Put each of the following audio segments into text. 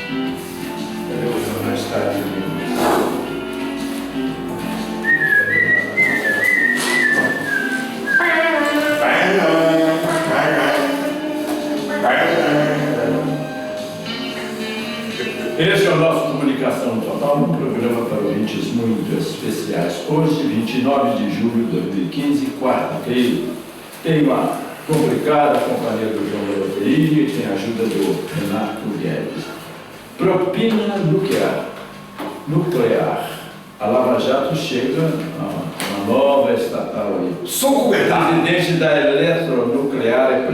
Cadê o senhor mais tarde? Este é o nosso Comunicação Total, um programa para ouvintes muito especiais. Hoje, 29 de julho de 2015, quarta-feira, tem uma complicada companhia do João Leoterini e tem a ajuda do Renato Guedes. Propina nuclear. A Lava Jato chega a uma nova estatal aí. Sou O presidente da Eletronuclear é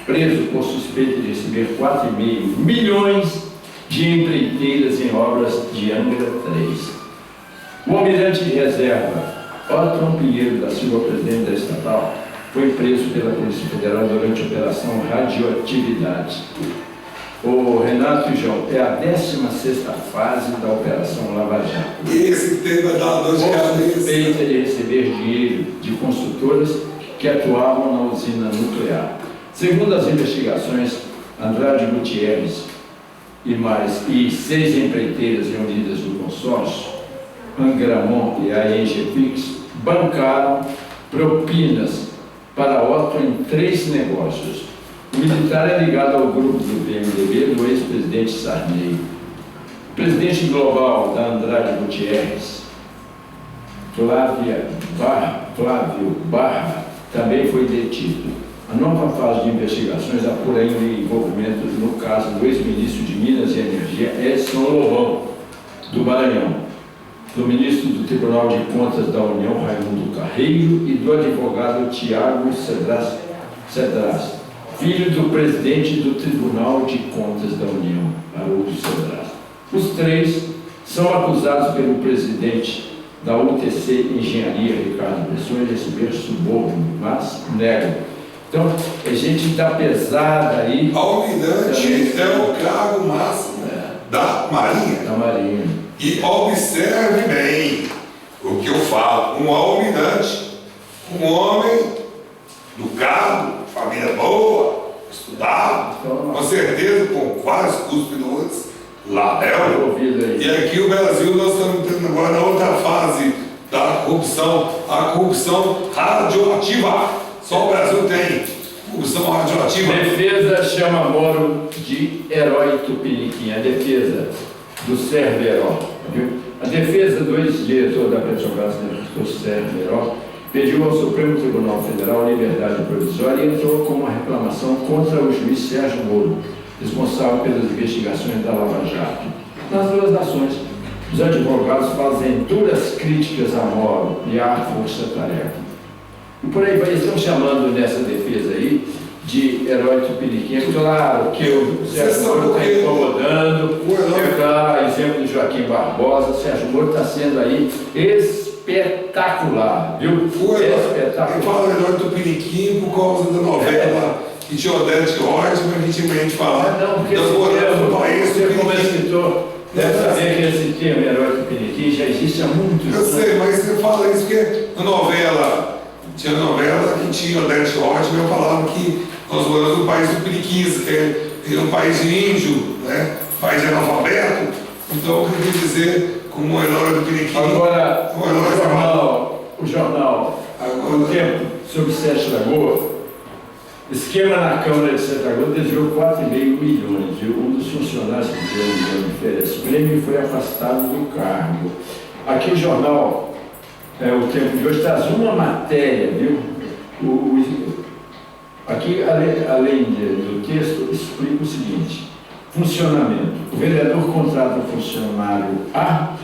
preso por suspeita de receber 4,5 milhões de empreiteiras em obras de Angra 3. O almirante de reserva Otton Pinheiro da Silva, presidente da estatal, foi preso pela Polícia Federal durante a Operação Radioatividade. O Renato e João, é a 16ª fase da Operação Lava Jato. Esse tema dá dor de cabeça. Suspeita de receber dinheiro de construtoras que atuavam na usina nuclear. Segundo as investigações, Andrade Gutierrez e 6 empreiteiras reunidas no consórcio, Angramon e a Engepix, bancaram propinas para Otton em 3 negócios. O militar é ligado ao grupo do PMDB do ex-presidente Sarney. O presidente global da Andrade Gutierrez, Flávio Barra, também foi detido. A nova fase de investigações apura ainda envolvimento no caso do ex-ministro de Minas e Energia, Edson Lobão, do Maranhão, do ministro do Tribunal de Contas da União, Raimundo Carreiro, e do advogado Tiago Cedras, filho do presidente do Tribunal de Contas da União, Haroldo Cedras. Os 3 são acusados pelo presidente da UTC Engenharia, Ricardo Pessoa, de receber suborno, mas negam. Então, a gente está pesada aí. Almirante é o cargo máximo da Marinha. Da Marinha. E observe bem o que eu falo. Um almirante, um homem educado, família boa, estudado, com certeza com vários cursos pilotos, Label. E aqui o Brasil, nós estamos entrando agora na outra fase da corrupção, a corrupção radioativa. Só o Brasil tem corrupção radioativa. Defesa chama Moro de herói tupiniquim. A defesa do Cerveró, viu? A defesa do ex-diretor da Petrobras, do Cerveró, pediu ao Supremo Tribunal Federal liberdade provisória e entrou com uma reclamação contra o juiz Sérgio Moro, responsável pelas investigações da Lava Jato. Nas 2 nações, os advogados fazem duras críticas a Moro e à força-tarefa. E por aí vai, estão chamando nessa defesa aí de herói tupiniquim. É claro que o Sérgio Moro está incomodando, é claro, exemplo do Joaquim Barbosa, o Sérgio Moro está sendo aí espetacular, viu? Espetacular. Eu falo herói tupiniquim por causa da novela que tinha Odete Reutemann, a gente vem de falar. Não, porque você como escritor deve saber que esse termo herói tupiniquim já existe há muitos anos. Eu sei, mas você fala isso porque na novela... Tinha novela que tinha Odete Reutemann, eu falava que nós moramos no país do Piriquis, que é um país de índio, né? País de analfabeto. Então, eu queria dizer, como um herói do Piriquis. Agora, o jornal O Tempo, sobre Sete Lagoas, esquema na Câmara de Sete Lagoas desviou 4,5 milhões. Viu? Um dos funcionários que deu um milhão de férias prêmio foi afastado do cargo. Aqui o jornal. O Tempo de hoje traz uma matéria, viu? Aqui, além do texto, explica o seguinte: funcionamento. O vereador contrata o funcionário A,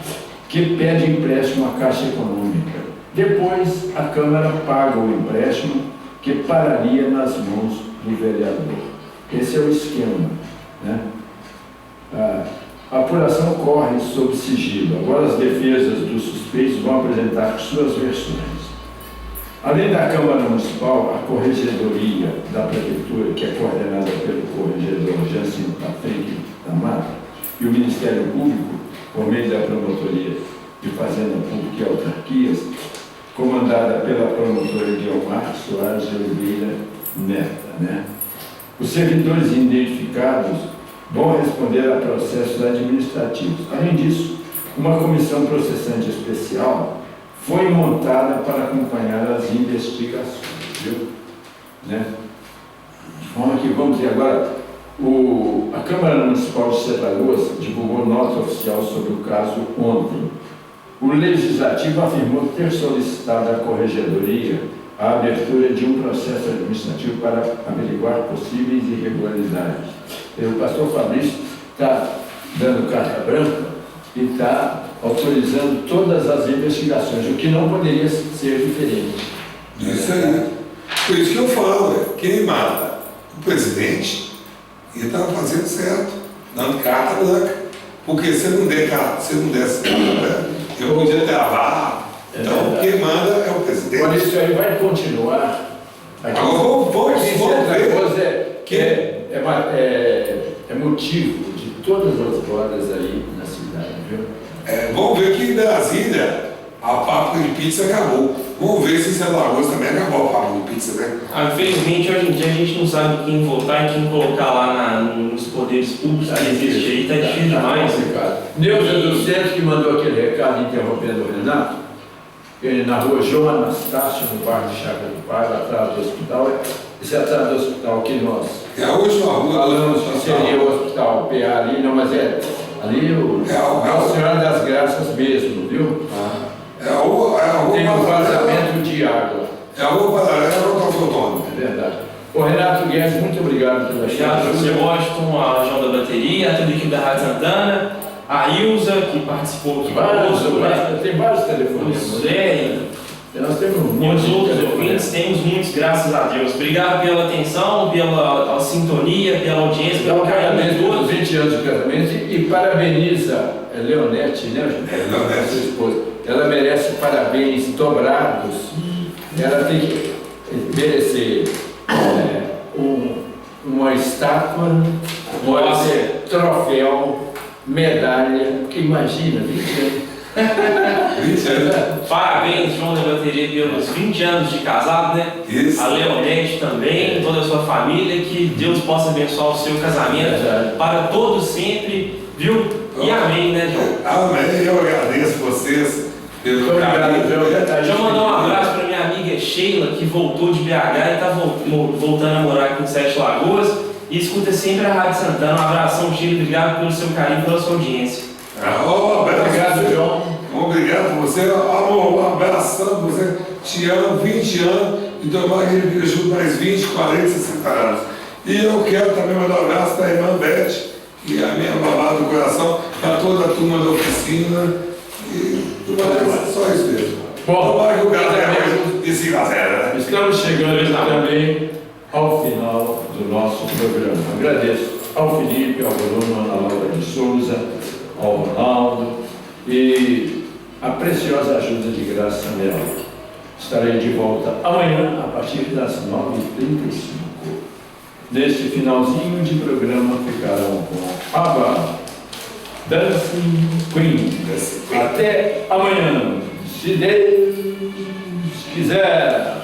que pede empréstimo à Caixa Econômica. Depois, a Câmara paga o empréstimo, que pararia nas mãos do vereador. Esse é o esquema, né? A apuração corre sob sigilo. Agora as defesas dos suspeitos vão apresentar suas versões. Além da Câmara Municipal, a Corregedoria da Prefeitura, que é coordenada pelo Corregedor Jacinto Patrick da Mata, e o Ministério Público, por meio da Promotoria de Fazenda Pública e Autarquias, comandada pela promotora Guilmar Soares de Oliveira Neta, né? Os servidores identificados vão responder a processos administrativos. Além disso, uma comissão processante especial foi montada para acompanhar as investigações, viu? Né? De forma que vamos ter agora, a Câmara Municipal de Sete Lagoas divulgou nota oficial sobre o caso ontem. O Legislativo afirmou ter solicitado à Corregedoria a abertura de um processo administrativo para averiguar possíveis irregularidades. O pastor Fabrício está dando carta branca e está autorizando todas as investigações, o que não poderia ser diferente. Isso aí. Por isso que eu falo, quem mata o presidente, ele estava fazendo certo, dando carta branca. Porque se não desse carta branca, eu podia travar. Então, quem manda é o presidente. Olha, isso aí vai continuar. Aqui, agora vamos ver que é motivo de todas as glórias aí na cidade, viu? Vamos ver que em Brasília a papo de pizza acabou. Vamos ver se em Sete Lagoas também acabou a papo de pizza, né? Infelizmente, hoje em dia a gente não sabe quem votar e quem colocar lá nos poderes públicos que existe aí, está difícil demais. Neuza dos Santos, que mandou aquele recado interrompendo o Renato, na rua João Anastácio, no bairro de Chácara do Pai, atrás do hospital. Esse é atrás do hospital que nós é a última rua falamos que seria o hospital PA ali, não, mas ali Nossa Senhora das Graças mesmo, viu? É a rua tem um vazamento de água. É a rua paralela ao Autotônomo. É verdade. Ô Renato Guedes, muito obrigado pela Obrigado, José Washington, a João da Bateria, a toda a equipe da Rádio Santana, a Ilza, que participou aqui conosco, né? Tem vários telefones. Nós temos muitos outros ouvintes, temos muitos, graças a Deus. Obrigado pela atenção, pela sintonia, pela audiência, pelo carinho de todos. 20 anos de casamento e parabeniza a Leonete, né? Leonete. Sua esposa. Ela merece parabéns dobrados. Ela tem que merecer uma estátua, pode ser troféu, medalha, que imagina, 20 anos. Parabéns, João da Bateria, pelos 20 anos de casado, né? Isso. A Leonete também, toda a sua família, que Deus possa abençoar o seu casamento para todos sempre, viu? E amém, né, João? Amém, eu agradeço vocês pelo carinho. Já mandar um abraço para minha amiga Sheila, que voltou de BH e está voltando a morar aqui em Sete Lagoas e escuta sempre a Rádio Santana. Um abração, Sheila, obrigado pelo seu carinho, pela sua audiência. Obrigado, João. Obrigado por você, amor, um abração, você te amo, 20 anos, e tomar que ele fica junto mais 20, 40, 60 anos. E eu quero também mandar um abraço para a irmã Beth, que é a minha babá do coração, para toda a turma da oficina, e tudo mais, só isso mesmo. Bom, tomara que o galera e siga a zero, né? Estamos chegando também ao final do nosso programa. Agradeço ao Felipe, ao Bruno, à Laura de Souza, ao Ronaldo e a preciosa ajuda de Graça Samuel. Estarei de volta amanhã a partir das 9h35. Neste finalzinho de programa ficarão com ABBA, Dancing Queen. Até amanhã, se Deus quiser.